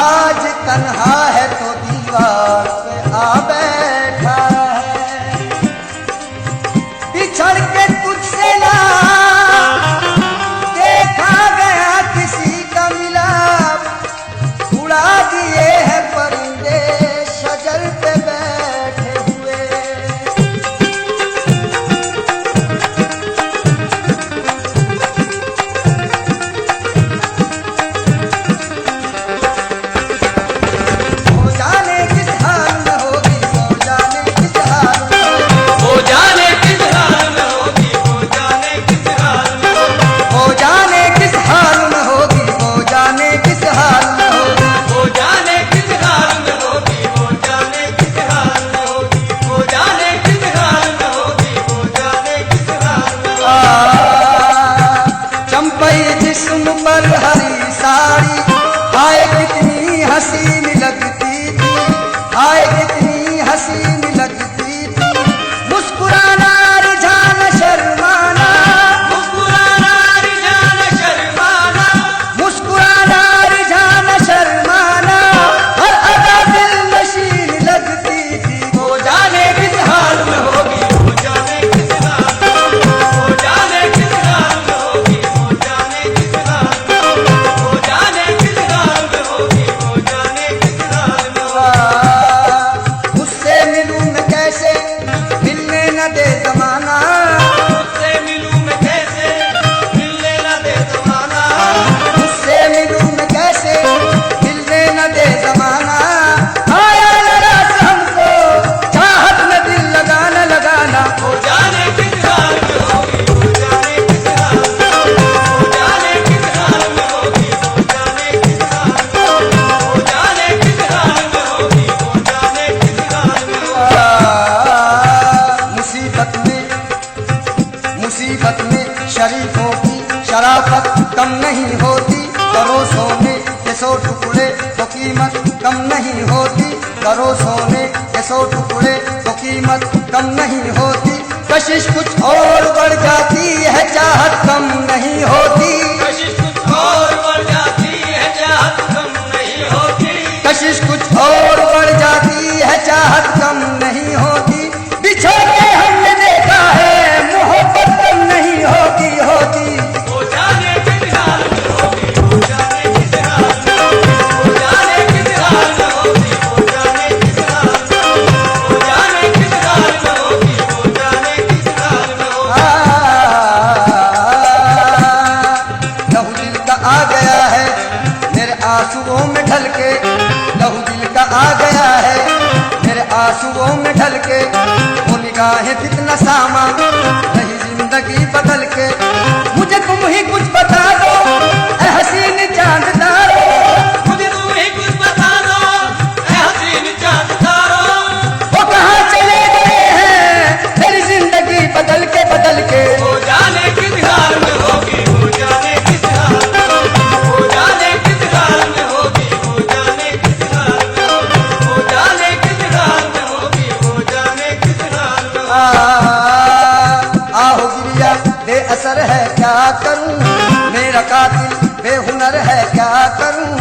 आज तन्हा है तो दीवार पे आ बैठा है, बिछड़ के तुझसे ना देखा गया किसी का मिलाप, उड़ा दिए हैं परिंदे शजर पे बैठे हुए। वो जाने किस हाल में होगी, वो जाने किस हाल में होगी, वो जाने किस हाल में होगी, वो जाने किस हाल में होगी, वो जाने किस हाल में होगी, वो जाने किस हाल में होगी। वो जाने किस हाल में होगी, वो जाने किस हाल में होगी, वो जाने किस हाल में होगी, वो जाने किस हाल में होगी। चंपई जिस्म पर हरी साड़ी, हाय कितनी हसीन लगती थी, हाय कितनी हसीन लगती थी। मुस्कुराना रिझान शर्माना, मुस्कुराना रिझान शर्माना, मुस्कुराना रिझान शर्माना, हर अदा दिल नशीन लगती थी। वो जाने किस हाल में होगी, वो जाने किस हाल में होगी, वो जाने किस हाल में होगी, वो जाने किस हाल में होगी, वो जाने किस हाल में होगी, वो जाने किस हाल में होगी। उससे मिलूं मैं कैसे, मिलने न दे जमाना, उससे मिलूं मैं कैसे, मिलने न दे जमाना, उससे मिलूं मैं कैसे, मिलने न दे जमाना। आया जरा से हमको चाहत में दिल लगाना लगाना। वो जाने किस हाल में होगी, वो जाने किस हाल में होगी, वो जाने किस हाल में होगी, वो जाने किस हाल में होगी, वो जाने किस हाल में होगी, वो जाने किस हाल में होगी। मुसीबत में शरीफों की शराफत कम नहीं होती, करो सोने के 100 टुकड़े तो कीमत कम नहीं होती, करो सोने के 100 टुकड़े तो कीमत कम नहीं होती। कशिश कुछ और बढ़ जाती है, चाहत कम नहीं होती, कशिश कुछ और बढ़ जाती है, चाहत कम नहीं होती, कशिश कुछ और बढ़ जाती है, चाहत कम नहीं होती। बिछड़ के हमने देखा है, मोहब्बत कम नहीं होती होती। वो जाने किस हाल में होगी, वो जाने किस हाल में होगी, वो जाने किस हाल में होगी, वो जाने किस हाल में होगी, वो जाने किस हाल में होगी, वो जाने किस हाल में होगी। लहू दिल का आ गया है मेरे आंसुओं में ढल के, लहू दिल का आ गया है मेरे आंसुओं में ढल के। वो निगाहें फितना सामा नहीं जिंदगी बदल के, मुझे तुम ही कुछ बता दो ऐ हसीन चांद तारो, मुझे तुम ही कुछ बता दो ऐ हसीन चांद तारो। वो कहाँ चले गए हैं मेरी जिंदगी बदल के बदल के। वो जाने किस हाल में होगी, वो जाने किस हाल में होगी, वो जाने किस हाल में होगी, वो जाने किस हाल में होगी, वो जाने किस हाल में होगी, वो जाने किस हाल में होगी। आहो गिरिया बेअसर है क्या करूं, मेरा कातिल बेहुनर है क्या करूं।